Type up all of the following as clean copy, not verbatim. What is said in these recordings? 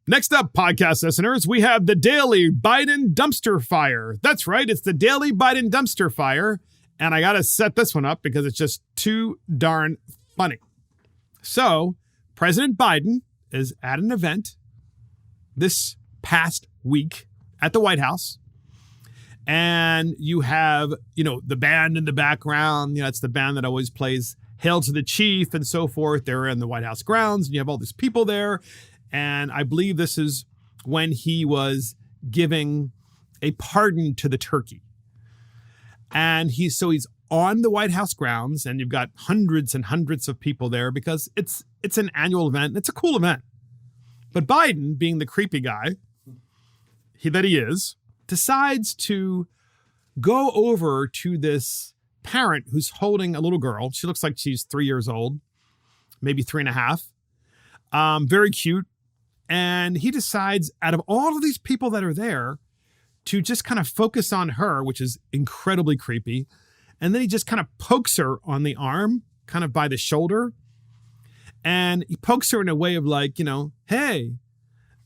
Next up, podcast listeners, we have the Daily Biden Dumpster Fire. That's right, it's the Daily Biden Dumpster Fire. And I got to set this one up because it's just too darn funny. So, President Biden is at an event this past week at the White House. And you have, the band in the background. It's the band that always plays Hail to the Chief and so forth. They're in the White House grounds and you have all these people there. And I believe this is when he was giving a pardon to the turkey. And he's on the White House grounds and you've got hundreds and hundreds of people there because it's an annual event. It's a cool event. But Biden, being the creepy guy that he is, decides to go over to this parent who's holding a little girl. She looks like she's 3 years old, maybe 3.5. Very cute. And he decides, out of all of these people that are there, to just kind of focus on her, which is incredibly creepy. And then he just kind of pokes her on the arm, kind of by the shoulder. And he pokes her in a way of like, hey,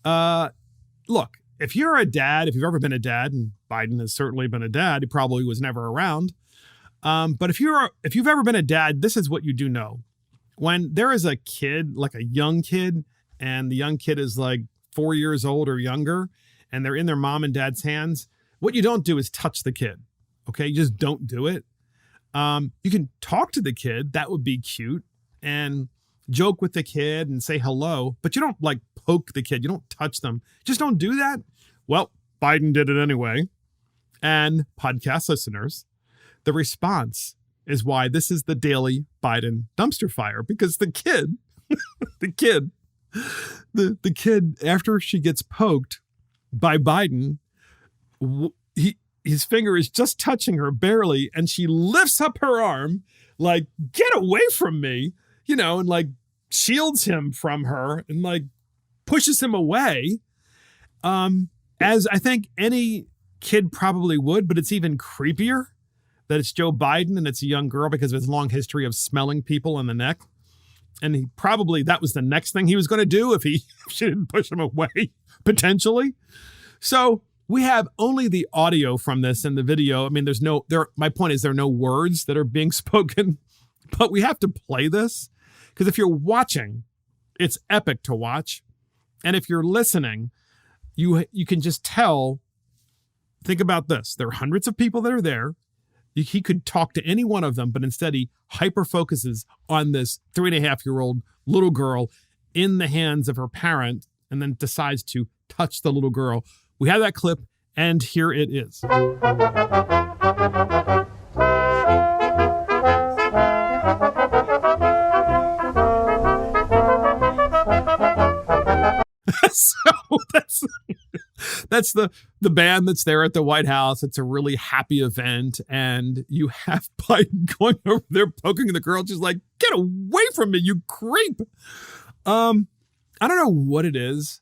look, if you're a dad, if you've ever been a dad, and Biden has certainly been a dad, he probably was never around. But if you've ever been a dad, this is what you do know. When there is a kid, like a young kid, and the young kid is like 4 years old or younger, and they're in their mom and dad's hands, what you don't do is touch the kid. Okay, you just don't do it. You can talk to the kid. That would be cute. And joke with the kid and say hello, but you don't like poke the kid. You don't touch them. Just don't do that. Well, Biden did it anyway. And podcast listeners, the response is why this is the Daily Biden Dumpster Fire, because the kid, the kid, after she gets poked by Biden, his finger is just touching her barely, and she lifts up her arm like, get away from me, and like shields him from her and like pushes him away, as I think any kid probably would, but it's even creepier that it's Joe Biden and it's a young girl because of his long history of smelling people on the neck. And that was the next thing he was going to do if she didn't push him away, potentially. So we have only the audio from this and the video. I mean, my point is there are no words that are being spoken, but we have to play this because if you're watching, it's epic to watch. And if you're listening, you can just tell, think about this. There are hundreds of people that are there. He could talk to any one of them, but instead he hyper focuses on this 3.5-year-old little girl in the hands of her parent and then decides to touch the little girl. We have that clip, and here it is. So that's the band that's there at the White House. It's a really happy event. And you have Biden going over there, poking the girl. She's like, get away from me, you creep. I don't know what it is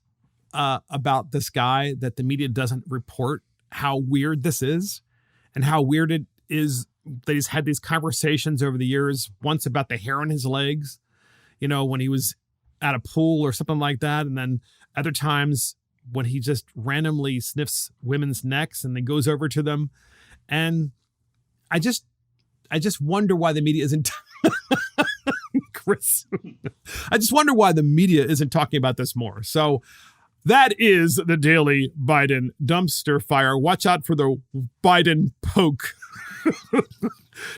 about this guy that the media doesn't report how weird this is and how weird it is that he's had these conversations over the years, once about the hair on his legs, when he was at a pool or something like that. And then other times when he just randomly sniffs women's necks and then goes over to them. And I just wonder why the media isn't Chris. I just wonder why the media isn't talking about this more. So that is the Daily Biden Dumpster Fire. Watch out for the Biden poke.